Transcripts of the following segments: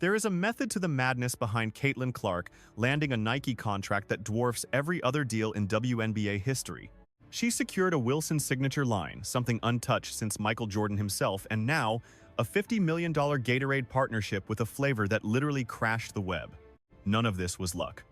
There is a method to the madness behind Caitlin Clark landing a Nike contract that dwarfs every other deal in WNBA history. She secured a Wilson signature line, something untouched since Michael Jordan himself, and now a $50 million Gatorade partnership with a flavor that literally crashed the web. None of this was luck.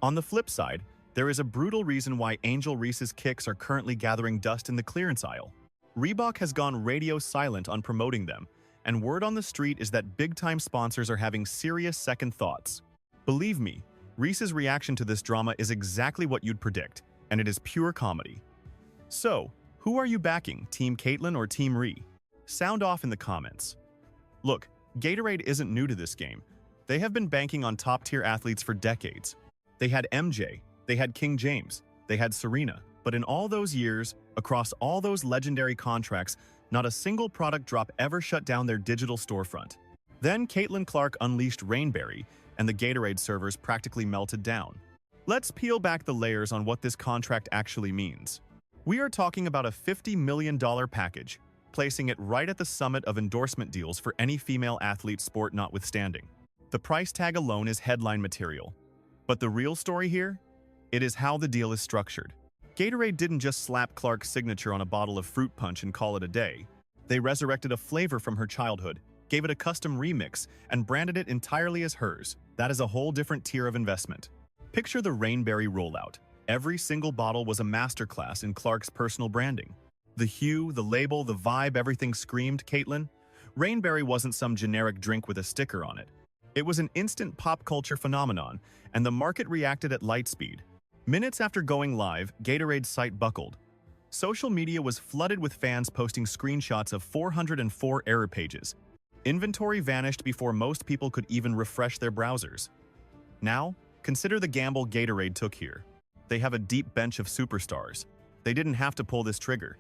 On the flip side, there is a brutal reason why Angel Reese's kicks are currently gathering dust in the clearance aisle. Reebok has gone radio silent on promoting them, and word on the street is that big-time sponsors are having serious second thoughts. Believe me, Reese's reaction to this drama is exactly what you'd predict, and it is pure comedy. So, who are you backing, Team Caitlin or Team Ree? Sound off in the comments. Look, Gatorade isn't new to this game. They have been banking on top-tier athletes for decades. They had MJ, they had King James, they had Serena, but in all those years, across all those legendary contracts, not a single product drop ever shut down their digital storefront. Then Caitlin Clark unleashed Rainberry, and the Gatorade servers practically melted down. Let's peel back the layers on what this contract actually means. We are talking about a $50 million package, placing it right at the summit of endorsement deals for any female athlete, sport notwithstanding. The price tag alone is headline material. But the real story here? It is how the deal is structured. Gatorade didn't just slap Clark's signature on a bottle of fruit punch and call it a day. They resurrected a flavor from her childhood, gave it a custom remix, and branded it entirely as hers. That is a whole different tier of investment. Picture the Rainberry rollout. Every single bottle was a masterclass in Clark's personal branding. The hue, the label, the vibe, everything screamed Caitlin. Rainberry wasn't some generic drink with a sticker on it. It was an instant pop culture phenomenon, and the market reacted at light speed. Minutes after going live, Gatorade's site buckled. Social media was flooded with fans posting screenshots of 404 error pages. Inventory vanished before most people could even refresh their browsers. Now, consider the gamble Gatorade took here. They have a deep bench of superstars. They didn't have to pull this trigger.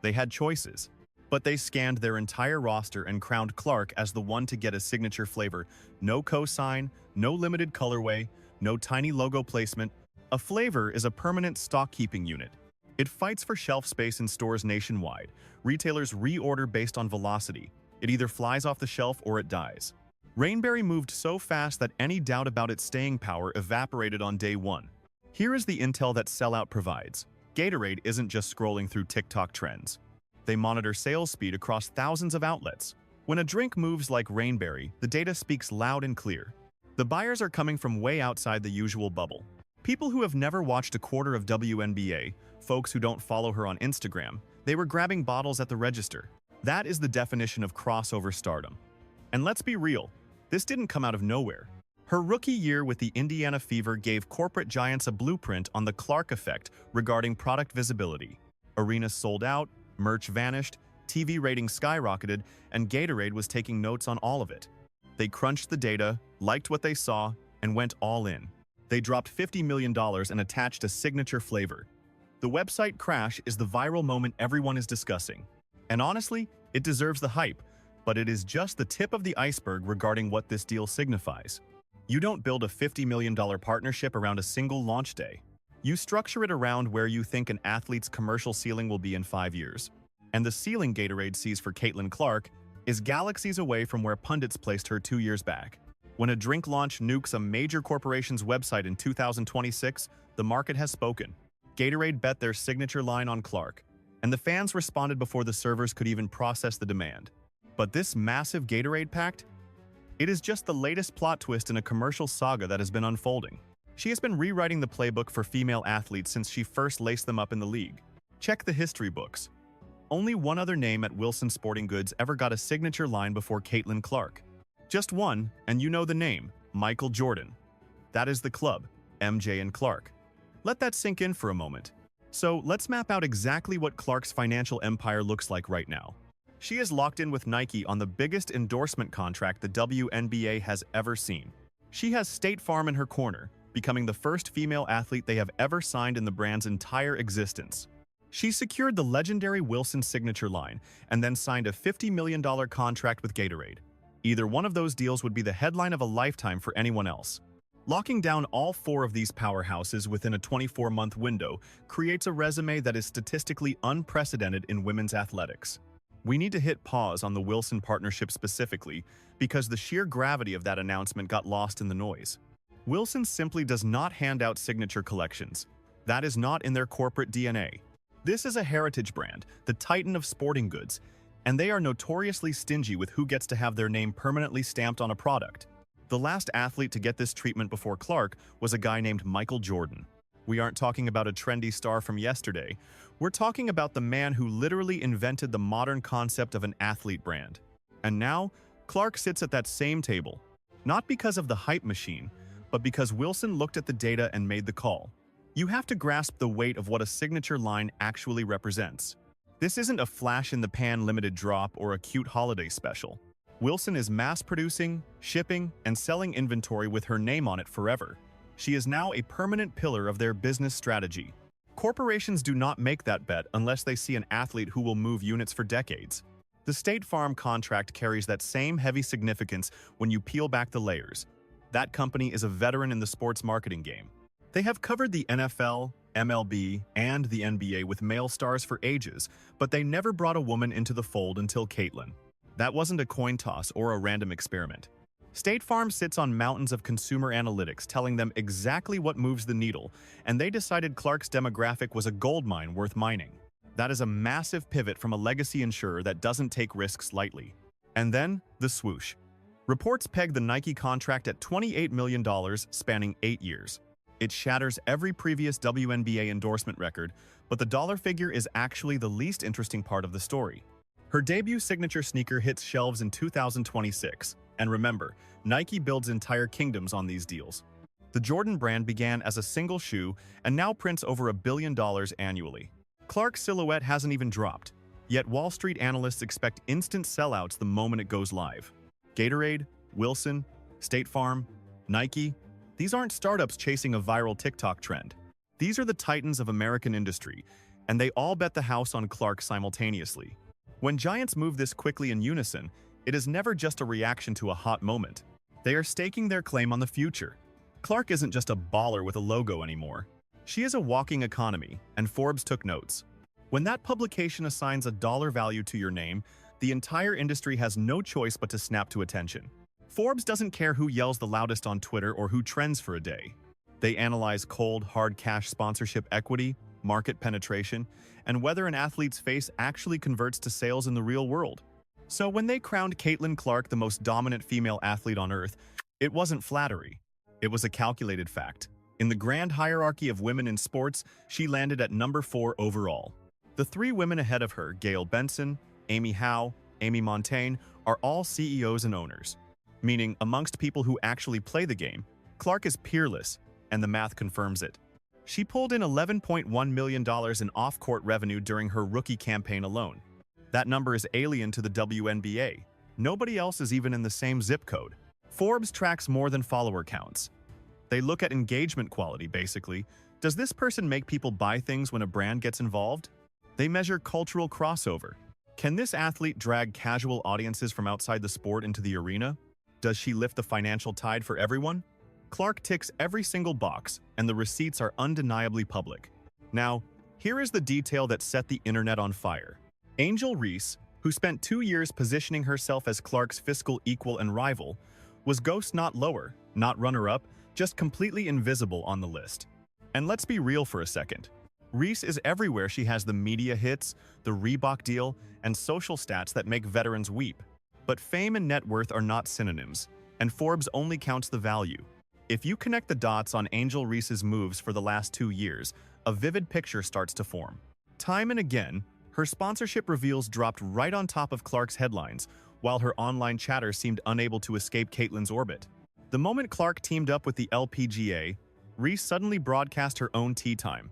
They had choices. But they scanned their entire roster and crowned Clark as the one to get a signature flavor. No cosign, no limited colorway, no tiny logo placement. A flavor is a permanent stock-keeping unit. It fights for shelf space in stores nationwide. Retailers reorder based on velocity. It either flies off the shelf or it dies. Rainberry moved so fast that any doubt about its staying power evaporated on day one. Here is the intel that Sellout provides. Gatorade isn't just scrolling through TikTok trends. They monitor sales speed across thousands of outlets. When a drink moves like Rainberry, the data speaks loud and clear. The buyers are coming from way outside the usual bubble. People who have never watched a quarter of WNBA, folks who don't follow her on Instagram, they were grabbing bottles at the register. That is the definition of crossover stardom. And let's be real, this didn't come out of nowhere. Her rookie year with the Indiana Fever gave corporate giants a blueprint on the Clark effect regarding product visibility. Arenas sold out, merch vanished, TV ratings skyrocketed, and Gatorade was taking notes on all of it. They crunched the data, liked what they saw, and went all in. They dropped $50 million and attached a signature flavor. The website crash is the viral moment everyone is discussing. And honestly, it deserves the hype, but it is just the tip of the iceberg regarding what this deal signifies. You don't build a $50 million partnership around a single launch day. You structure it around where you think an athlete's commercial ceiling will be in 5 years. And the ceiling Gatorade sees for Caitlin Clark is galaxies away from where pundits placed her 2 years back. When a drink launch nukes a major corporation's website in 2026, the market has spoken. Gatorade bet their signature line on Clark, and the fans responded before the servers could even process the demand. But this massive Gatorade pact? It is just the latest plot twist in a commercial saga that has been unfolding. She has been rewriting the playbook for female athletes since she first laced them up in the league. Check the history books. Only one other name at Wilson Sporting Goods ever got a signature line before Caitlin Clark. Just one, and you know the name, Michael Jordan. That is the club, MJ and Clark. Let that sink in for a moment. So let's map out exactly what Clark's financial empire looks like right now. She is locked in with Nike on the biggest endorsement contract the WNBA has ever seen. She has State Farm in her corner, becoming the first female athlete they have ever signed in the brand's entire existence. She secured the legendary Wilson signature line and then signed a $50 million contract with Gatorade. Either one of those deals would be the headline of a lifetime for anyone else. Locking down all four of these powerhouses within a 24-month window creates a resume that is statistically unprecedented in women's athletics. We need to hit pause on the Wilson partnership specifically because the sheer gravity of that announcement got lost in the noise. Wilson simply does not hand out signature collections. That is not in their corporate DNA. This is a heritage brand, the titan of sporting goods, and they are notoriously stingy with who gets to have their name permanently stamped on a product. The last athlete to get this treatment before Clark was a guy named Michael Jordan. We aren't talking about a trendy star from yesterday. We're talking about the man who literally invented the modern concept of an athlete brand. And now, Clark sits at that same table. Not because of the hype machine, but because Wilson looked at the data and made the call. You have to grasp the weight of what a signature line actually represents. This isn't a flash-in-the-pan limited drop or a cute holiday special. Wilson is mass-producing, shipping, and selling inventory with her name on it forever. She is now a permanent pillar of their business strategy. Corporations do not make that bet unless they see an athlete who will move units for decades. The State Farm contract carries that same heavy significance when you peel back the layers. That company is a veteran in the sports marketing game. They have covered the NFL, MLB, and the NBA with male stars for ages, but they never brought a woman into the fold until Caitlyn. That wasn't a coin toss or a random experiment. State Farm sits on mountains of consumer analytics telling them exactly what moves the needle, and they decided Clark's demographic was a goldmine worth mining. That is a massive pivot from a legacy insurer that doesn't take risks lightly. And then, the swoosh. Reports peg the Nike contract at $28 million spanning 8 years. It shatters every previous WNBA endorsement record, but the dollar figure is actually the least interesting part of the story. Her debut signature sneaker hits shelves in 2026, and remember, Nike builds entire kingdoms on these deals. The Jordan brand began as a single shoe and now prints over $1 billion annually. Clark's silhouette hasn't even dropped, yet Wall Street analysts expect instant sellouts the moment it goes live. Gatorade, Wilson, State Farm, Nike, these aren't startups chasing a viral TikTok trend. These are the titans of American industry, and they all bet the house on Clark simultaneously. When giants move this quickly in unison, it is never just a reaction to a hot moment. They are staking their claim on the future. Clark isn't just a baller with a logo anymore. She is a walking economy, and Forbes took notes. When that publication assigns a dollar value to your name, the entire industry has no choice but to snap to attention. Forbes doesn't care who yells the loudest on Twitter or who trends for a day. They analyze cold, hard cash sponsorship equity, market penetration, and whether an athlete's face actually converts to sales in the real world. So when they crowned Caitlin Clark the most dominant female athlete on Earth, it wasn't flattery. It was a calculated fact. In the grand hierarchy of women in sports, she landed at number 4 overall. The 3 women ahead of her, Gail Benson, Amy Howe, Amy Montaigne, are all CEOs and owners. Meaning, amongst people who actually play the game, Clark is peerless, and the math confirms it. She pulled in $11.1 million in off-court revenue during her rookie campaign alone. That number is alien to the WNBA. Nobody else is even in the same zip code. Forbes tracks more than follower counts. They look at engagement quality, basically. Does this person make people buy things when a brand gets involved? They measure cultural crossover. Can this athlete drag casual audiences from outside the sport into the arena? Does she lift the financial tide for everyone? Clark ticks every single box, and the receipts are undeniably public. Now, here is the detail that set the internet on fire. Angel Reese, who spent 2 years positioning herself as Clark's fiscal equal and rival, was ghost not lower, not runner-up, just completely invisible on the list. And let's be real for a second. Reese is everywhere. She has the media hits, the Reebok deal, and social stats that make veterans weep. But fame and net worth are not synonyms, and Forbes only counts the value. If you connect the dots on Angel Reese's moves for the last 2 years, a vivid picture starts to form. Time and again, her sponsorship reveals dropped right on top of Clark's headlines, while her online chatter seemed unable to escape Caitlyn's orbit. The moment Clark teamed up with the LPGA, Reese suddenly broadcast her own tee time.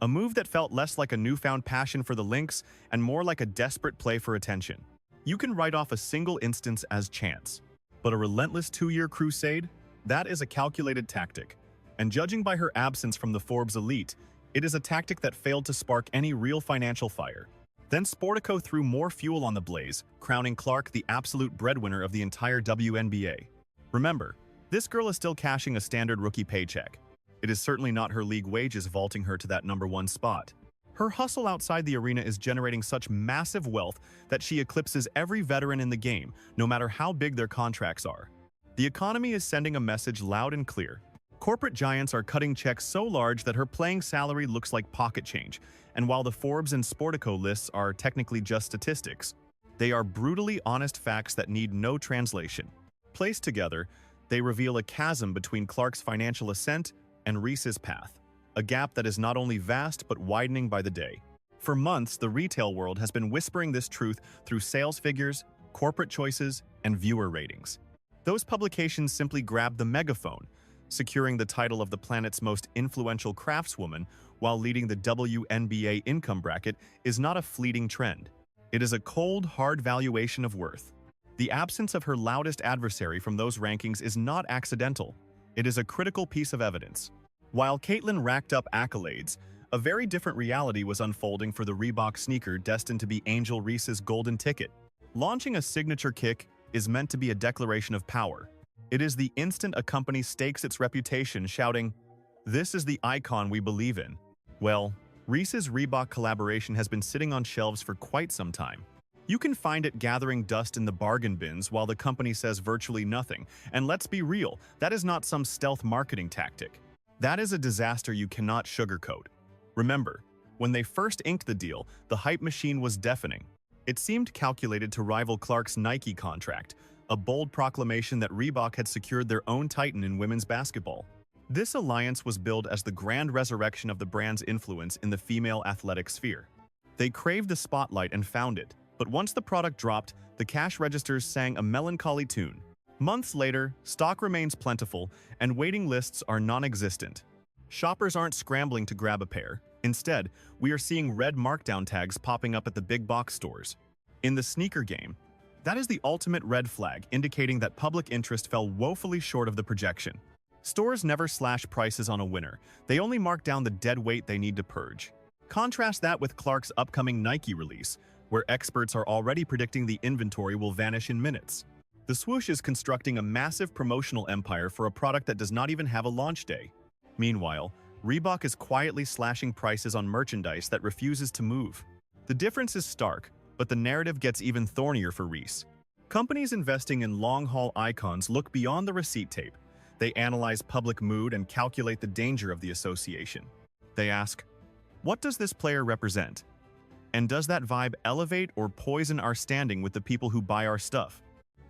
A move that felt less like a newfound passion for the Lynx and more like a desperate play for attention. You can write off a single instance as chance, but a relentless 2-year crusade? That is a calculated tactic. And judging by her absence from the Forbes elite, it is a tactic that failed to spark any real financial fire. Then Sportico threw more fuel on the blaze, crowning Clark the absolute breadwinner of the entire WNBA. Remember, this girl is still cashing a standard rookie paycheck. It is certainly not her league wages vaulting her to that #1 spot. Her hustle outside the arena is generating such massive wealth that she eclipses every veteran in the game, no matter how big their contracts are. The economy is sending a message loud and clear. Corporate giants are cutting checks so large that her playing salary looks like pocket change, and while the Forbes and Sportico lists are technically just statistics, they are brutally honest facts that need no translation. Placed together, they reveal a chasm between Clark's financial ascent and Reese's path, a gap that is not only vast but widening by the day. For months, the retail world has been whispering this truth through sales figures, corporate choices, and viewer ratings. Those publications simply grabbed the megaphone, securing the title of the planet's most influential craftswoman while leading the WNBA income bracket is not a fleeting trend. It is a cold, hard valuation of worth. The absence of her loudest adversary from those rankings is not accidental. It is a critical piece of evidence. While Caitlin racked up accolades, a very different reality was unfolding for the Reebok sneaker destined to be Angel Reese's golden ticket. Launching a signature kick is meant to be a declaration of power. It is the instant a company stakes its reputation, shouting, "This is the icon we believe in." Well, Reese's Reebok collaboration has been sitting on shelves for quite some time. You can find it gathering dust in the bargain bins while the company says virtually nothing. And let's be real, that is not some stealth marketing tactic. That is a disaster you cannot sugarcoat. Remember, when they first inked the deal, the hype machine was deafening. It seemed calculated to rival Clark's Nike contract, a bold proclamation that Reebok had secured their own titan in women's basketball. This alliance was billed as the grand resurrection of the brand's influence in the female athletic sphere. They craved the spotlight and found it, but once the product dropped, the cash registers sang a melancholy tune. Months later, stock remains plentiful, and waiting lists are non-existent. Shoppers aren't scrambling to grab a pair. Instead, we are seeing red markdown tags popping up at the big box stores. In the sneaker game, that is the ultimate red flag, indicating that public interest fell woefully short of the projection. Stores never slash prices on a winner. They only mark down the dead weight they need to purge. Contrast that with Clark's upcoming Nike release, where experts are already predicting the inventory will vanish in minutes. The swoosh is constructing a massive promotional empire for a product that does not even have a launch day. Meanwhile, Reebok is quietly slashing prices on merchandise that refuses to move. The difference is stark, but the narrative gets even thornier for Reese. Companies investing in long-haul icons look beyond the receipt tape. They analyze public mood and calculate the danger of the association. They ask, what does this player represent? And does that vibe elevate or poison our standing with the people who buy our stuff?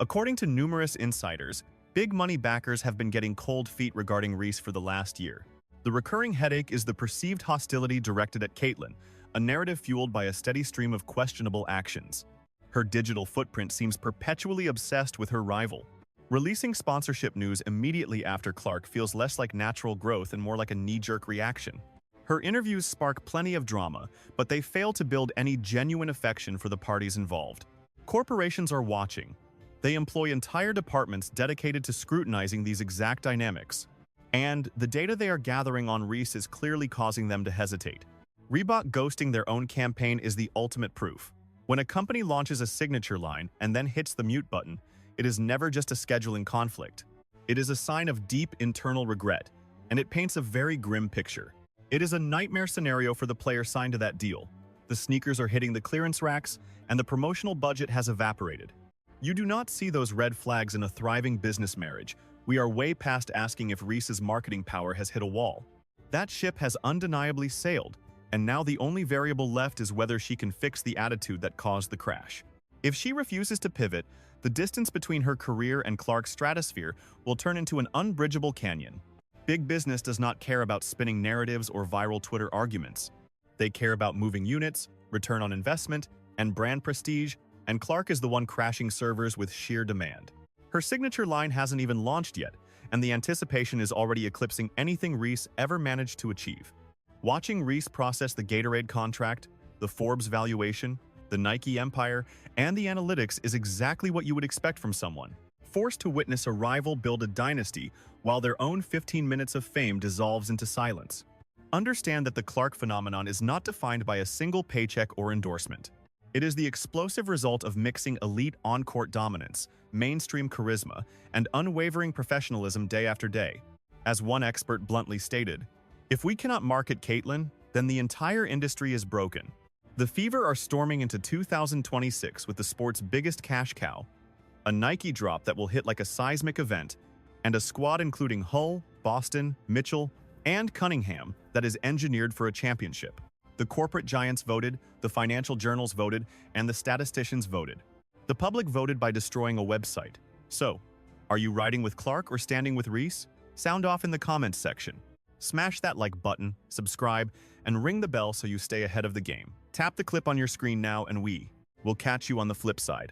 According to numerous insiders, big money backers have been getting cold feet regarding Reese for the last year. The recurring headache is the perceived hostility directed at Caitlin, a narrative fueled by a steady stream of questionable actions. Her digital footprint seems perpetually obsessed with her rival. Releasing sponsorship news immediately after Clark feels less like natural growth and more like a knee-jerk reaction. Her interviews spark plenty of drama, but they fail to build any genuine affection for the parties involved. Corporations are watching. They employ entire departments dedicated to scrutinizing these exact dynamics. And the data they are gathering on Reese is clearly causing them to hesitate. Reebok ghosting their own campaign is the ultimate proof. When a company launches a signature line and then hits the mute button, it is never just a scheduling conflict. It is a sign of deep internal regret, and it paints a very grim picture. It is a nightmare scenario for the player signed to that deal. The sneakers are hitting the clearance racks, and the promotional budget has evaporated. You do not see those red flags in a thriving business marriage. We are way past asking if Reese's marketing power has hit a wall. That ship has undeniably sailed, and now the only variable left is whether she can fix the attitude that caused the crash. If she refuses to pivot, the distance between her career and Clark's stratosphere will turn into an unbridgeable canyon. Big business does not care about spinning narratives or viral Twitter arguments. They care about moving units, return on investment, and brand prestige, and Clark is the one crashing servers with sheer demand. Her signature line hasn't even launched yet, and the anticipation is already eclipsing anything Reese ever managed to achieve. Watching Reese process the Gatorade contract, the Forbes valuation, the Nike empire, and the analytics is exactly what you would expect from someone forced to witness a rival build a dynasty while their own 15 minutes of fame dissolves into silence. Understand that the Clark phenomenon is not defined by a single paycheck or endorsement. It is the explosive result of mixing elite on-court dominance, mainstream charisma, and unwavering professionalism day after day. As one expert bluntly stated, if we cannot market Caitlin, then the entire industry is broken. The Fever are storming into 2026 with the sport's biggest cash cow, a Nike drop that will hit like a seismic event, and a squad including Hull, Boston, Mitchell, and Cunningham that is engineered for a championship. The corporate giants voted, the financial journals voted, and the statisticians voted. The public voted by destroying a website. So, are you riding with Clark or standing with Reese? Sound off in the comments section. Smash that like button, subscribe, and ring the bell so you stay ahead of the game. Tap the clip on your screen now and we'll catch you on the flip side.